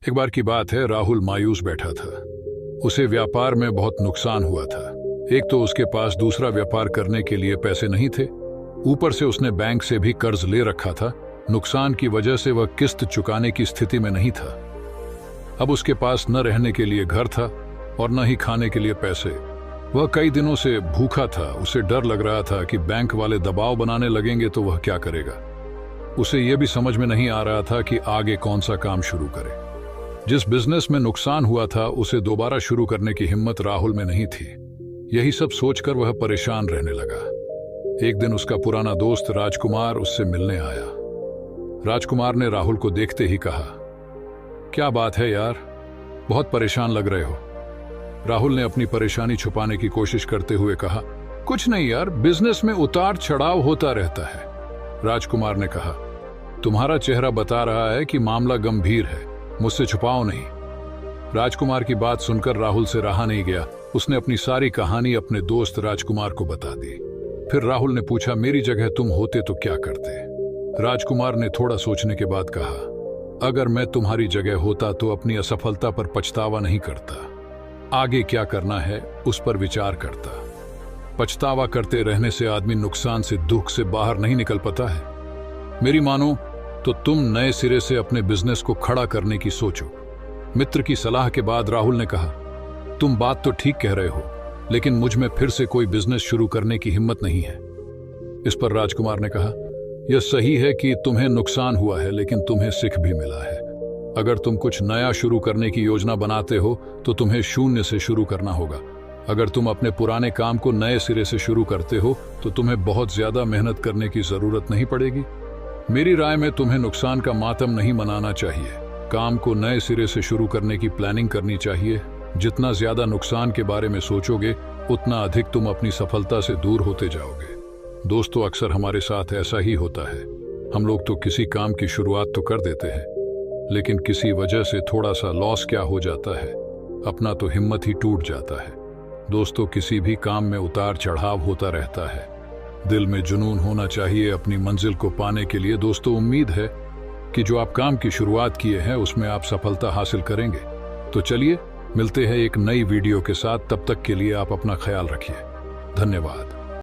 एक बार की बात है, राहुल मायूस बैठा था। उसे व्यापार में बहुत नुकसान हुआ था। एक तो उसके पास दूसरा व्यापार करने के लिए पैसे नहीं थे, ऊपर से उसने बैंक से भी कर्ज ले रखा था। नुकसान की वजह से वह किस्त चुकाने की स्थिति में नहीं था। अब उसके पास न रहने के लिए घर था और न ही खाने के लिए पैसे। वह कई दिनों से भूखा था। उसे डर लग रहा था कि बैंक वाले दबाव बनाने लगेंगे तो वह क्या करेगा। उसे यह भी समझ में नहीं आ रहा था कि आगे कौन सा काम शुरू करे। जिस बिजनेस में नुकसान हुआ था उसे दोबारा शुरू करने की हिम्मत राहुल में नहीं थी। यही सब सोचकर वह परेशान रहने लगा। एक दिन उसका पुराना दोस्त राजकुमार उससे मिलने आया। राजकुमार ने राहुल को देखते ही कहा, क्या बात है यार, बहुत परेशान लग रहे हो। राहुल ने अपनी परेशानी छुपाने की कोशिश करते हुए कहा, कुछ नहीं यार, बिजनेस में उतार चढ़ाव होता रहता है। राजकुमार ने कहा, तुम्हारा चेहरा बता रहा है कि मामला गंभीर है, मुझसे छुपाओ नहीं। राजकुमार की बात सुनकर राहुल से रहा नहीं गया। उसने अपनी सारी कहानी अपने दोस्त राजकुमार को बता दी। फिर राहुल ने पूछा, मेरी जगह तुम होते तो क्या करते। राजकुमार ने थोड़ा सोचने के बाद कहा, अगर मैं तुम्हारी जगह होता तो अपनी असफलता पर पछतावा नहीं करता। आगे क्या करना है उस पर विचार करता। पछतावा करते रहने से आदमी नुकसान से, दुख से बाहर नहीं निकल पाता है। मेरी मानो तो तुम नए सिरे से अपने बिजनेस को खड़ा करने की सोचो। मित्र की सलाह के बाद राहुल ने कहा, तुम बात तो ठीक कह रहे हो, लेकिन मुझ में फिर से कोई बिजनेस शुरू करने की हिम्मत नहीं है। इस पर राजकुमार ने कहा, यह सही है कि तुम्हें नुकसान हुआ है, लेकिन तुम्हें सीख भी मिला है। अगर तुम कुछ नया शुरू करने की योजना बनाते हो तो तुम्हें शून्य से शुरू करना होगा। अगर तुम अपने पुराने काम को नए सिरे से शुरू करते हो तो तुम्हें बहुत ज्यादा मेहनत करने की जरूरत नहीं पड़ेगी। मेरी राय में तुम्हें नुकसान का मातम नहीं मनाना चाहिए। काम को नए सिरे से शुरू करने की प्लानिंग करनी चाहिए। जितना ज्यादा नुकसान के बारे में सोचोगे उतना अधिक तुम अपनी सफलता से दूर होते जाओगे। दोस्तों, अक्सर हमारे साथ ऐसा ही होता है। हम लोग तो किसी काम की शुरुआत तो कर देते हैं, लेकिन किसी वजह से थोड़ा सा लॉस क्या हो जाता है, अपना तो हिम्मत ही टूट जाता है। दोस्तों, किसी भी काम में उतार चढ़ाव होता रहता है। दिल में जुनून होना चाहिए अपनी मंजिल को पाने के लिए। दोस्तों, उम्मीद है कि जो आप काम की शुरुआत किए हैं उसमें आप सफलता हासिल करेंगे। तो चलिए मिलते हैं एक नई वीडियो के साथ। तब तक के लिए आप अपना ख्याल रखिए। धन्यवाद।